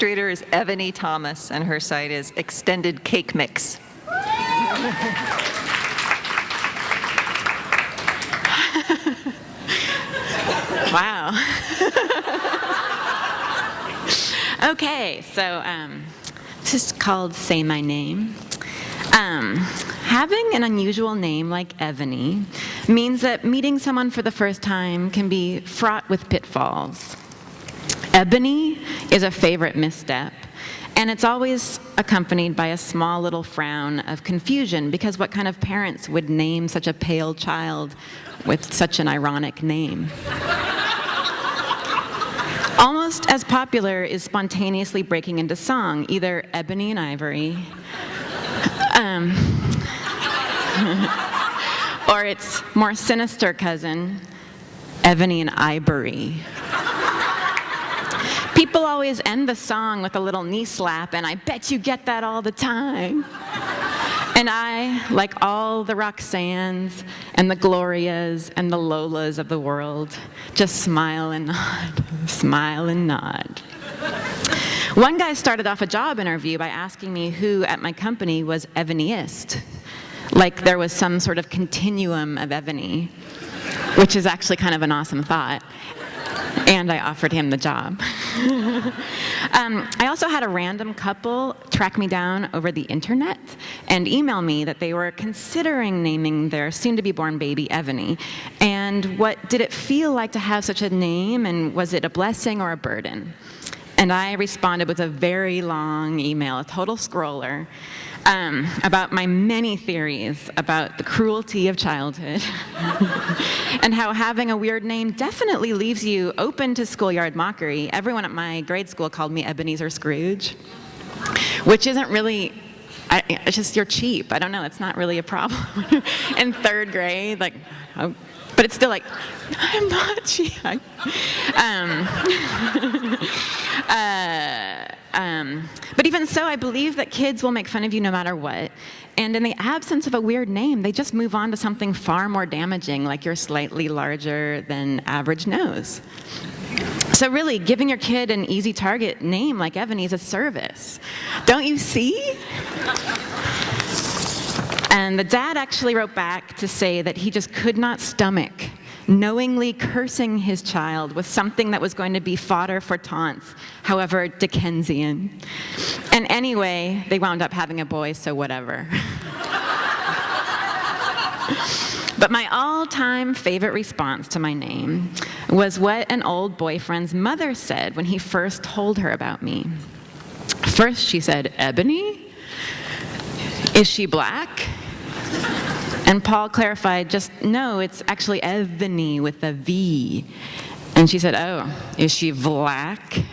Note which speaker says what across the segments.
Speaker 1: illustrator is Evany Thomas, and her site is Extended Cake Mix.
Speaker 2: Wow. Okay, so this is called Say My Name. Having an unusual name like Evany means that meeting someone for the first time can be fraught with pitfalls. Ebony is a favorite misstep, and it's always accompanied by a small little frown of confusion, because what kind of parents would name such a pale child with such an ironic name? Almost as popular is spontaneously breaking into song, either Ebony and Ivory, or its more sinister cousin, Evany and Ivory. People always end the song with a little knee slap, and I bet you get that all the time. And I, like all the Roxannes and the Glorias and the Lolas of the world, just smile and nod, smile and nod. One guy started off a job interview by asking me who at my company was Evanyist, like there was some sort of continuum of Evany, which is actually kind of an awesome thought. And I offered him the job. I also had a random couple track me down over the internet and email me that they were considering naming their soon-to-be-born baby Evany. And what did it feel like to have such a name, and was it a blessing or a burden? And I responded with a very long email, a total scroller, about my many theories about the cruelty of childhood and how having a weird name definitely leaves you open to schoolyard mockery. Everyone at my grade school called me Ebenezer Scrooge, which isn't really, it's just you're cheap. I don't know, it's not really a problem. In third grade, like, oh, but it's still like, I'm not cheap. But even so, I believe that kids will make fun of you no matter what. And in the absence of a weird name, they just move on to something far more damaging, like your slightly larger than average nose. So really, giving your kid an easy target name like Evany is a service. Don't you see? And the dad actually wrote back to say that he just could not stomach knowingly cursing his child with something that was going to be fodder for taunts, however Dickensian. And anyway, they wound up having a boy, so whatever. But my all-time favorite response to my name was what an old boyfriend's mother said when he first told her about me. First, she said, "Ebony? Is she black?" And Paul clarified, just, no, it's actually Evany with a V. And she said, oh, is she black?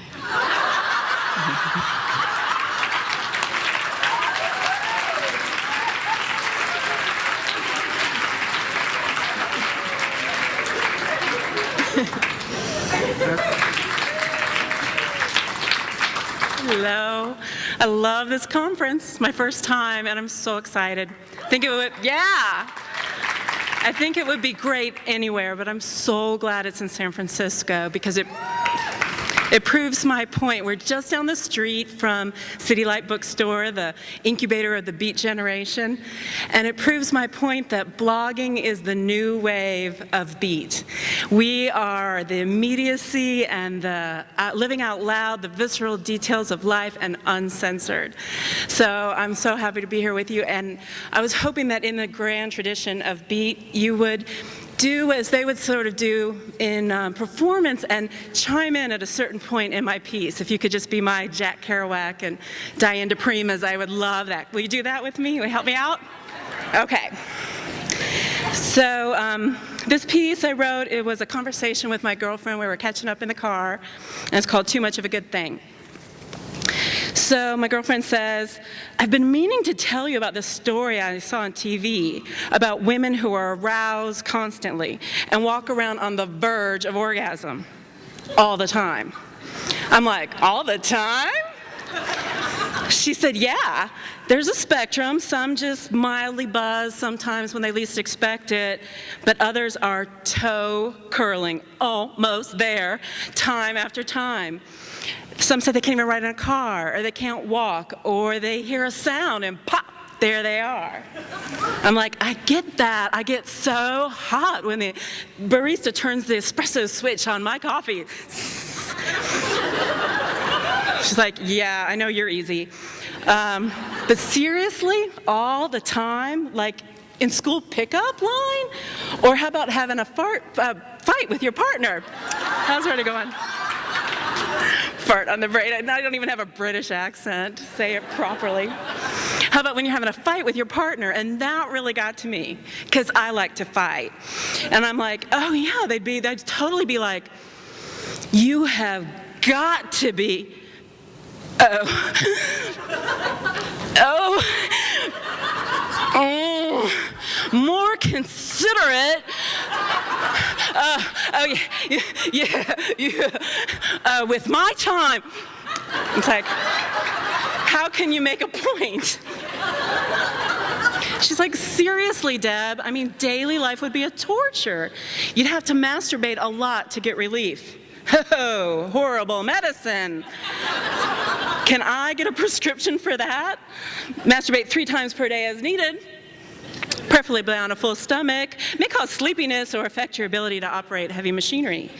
Speaker 3: Hello. I love this conference. It's my first time, and I'm so excited. I think it would be great anywhere, but I'm so glad it's in San Francisco because it proves my point. We're just down the street from City Light Bookstore, the incubator of the Beat generation, and it proves my point that blogging is the new wave of Beat. We are the immediacy and the living out loud, the visceral details of life, and uncensored. So I'm so happy to be here with you, and I was hoping that in the grand tradition of Beat, you would do as they would sort of do in performance and chime in at a certain point in my piece. If you could just be my Jack Kerouac and Diane DePrimas, I would love that. Will you do that with me? Will you help me out? Okay. So this piece I wrote, it was a conversation with my girlfriend. We were catching up in the car, and it's called Too Much of a Good Thing. So my girlfriend says, I've been meaning to tell you about this story I saw on TV about women who are aroused constantly and walk around on the verge of orgasm all the time. I'm like, all the time? She said, yeah, there's a spectrum. Some just mildly buzz sometimes when they least expect it, but others are toe curling, almost there, time after time. Some said they can't even ride in a car, or they can't walk, or they hear a sound and pop, there they are. I'm like, I get that. I get so hot when the barista turns the espresso switch on my coffee. She's like, yeah, I know you're easy. But seriously, all the time, like in school pickup line? Or how about having a fight with your partner? How's it going? Fart on the brain. I don't even have a British accent to say it properly. How about when you're having a fight with your partner? And that really got to me, because I like to fight. And I'm like, oh yeah, they'd totally be like, you have got to be, more considerate. With my time. It's like, how can you make a point? She's like, seriously, Deb, I mean, daily life would be a torture. You'd have to masturbate a lot to get relief. Oh, horrible medicine. Can I get a prescription for that? Masturbate 3 times per day as needed, preferably on a full stomach. May cause sleepiness or affect your ability to operate heavy machinery.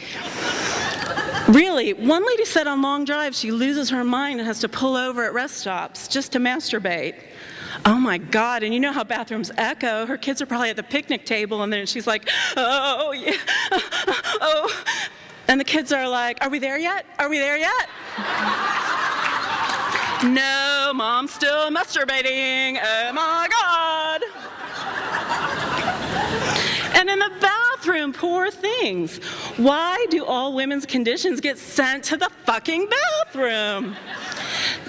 Speaker 3: Really, one lady said on long drives she loses her mind and has to pull over at rest stops just to masturbate. Oh my God, and you know how bathrooms echo. Her kids are probably at the picnic table, and then she's like, oh yeah, oh. And the kids are like, are we there yet? Are we there yet? No, Mom's still masturbating. Oh my God. And in the bathroom, poor things. Why do all women's conditions get sent to the fucking bathroom?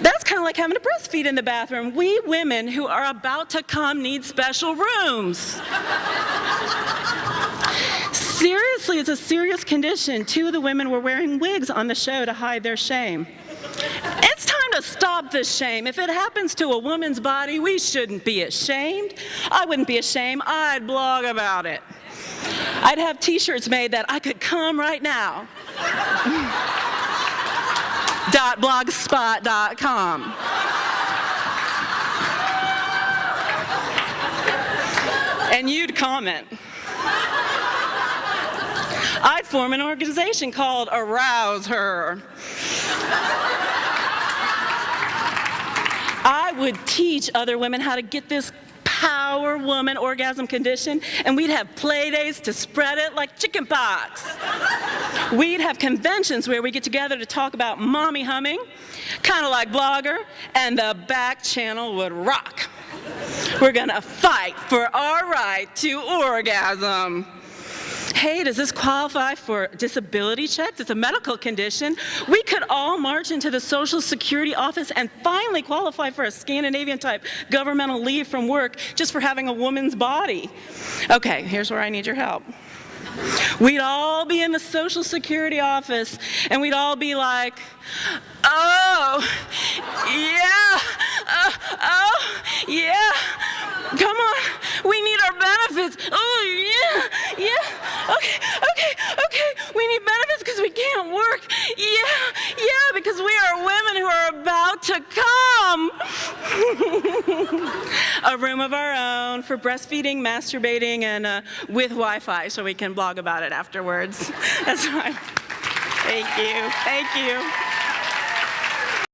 Speaker 3: That's kind of like having to breastfeed in the bathroom. We women who are about to come need special rooms. Seriously, it's a serious condition. 2 of the women were wearing wigs on the show to hide their shame. It's time to stop this shame. If it happens to a woman's body, we shouldn't be ashamed. I wouldn't be ashamed. I'd blog about it. I'd have t-shirts made that I could come right now. .blogspot.com. And you'd comment. I'd form an organization called Arouse Her. I would teach other women how to get this power woman orgasm condition, and we'd have play days to spread it like chicken pox. We'd have conventions where we get together to talk about mommy humming, kind of like BlogHer, and the back channel would rock. We're gonna fight for our right to orgasm. Hey, does this qualify for disability checks? It's a medical condition. We could all march into the Social Security office and finally qualify for a Scandinavian-type governmental leave from work just for having a woman's body. Okay, here's where I need your help. We'd all be in the Social Security office, and we'd all be like, oh, yeah, oh, yeah, come on, we need our benefits. Oh, yeah, yeah, okay, we need benefits because we can't work. Yeah, because we are women who are about to come. A room of our own for breastfeeding, masturbating, and with Wi-Fi so we can blog about it afterwards. That's fine. Thank you.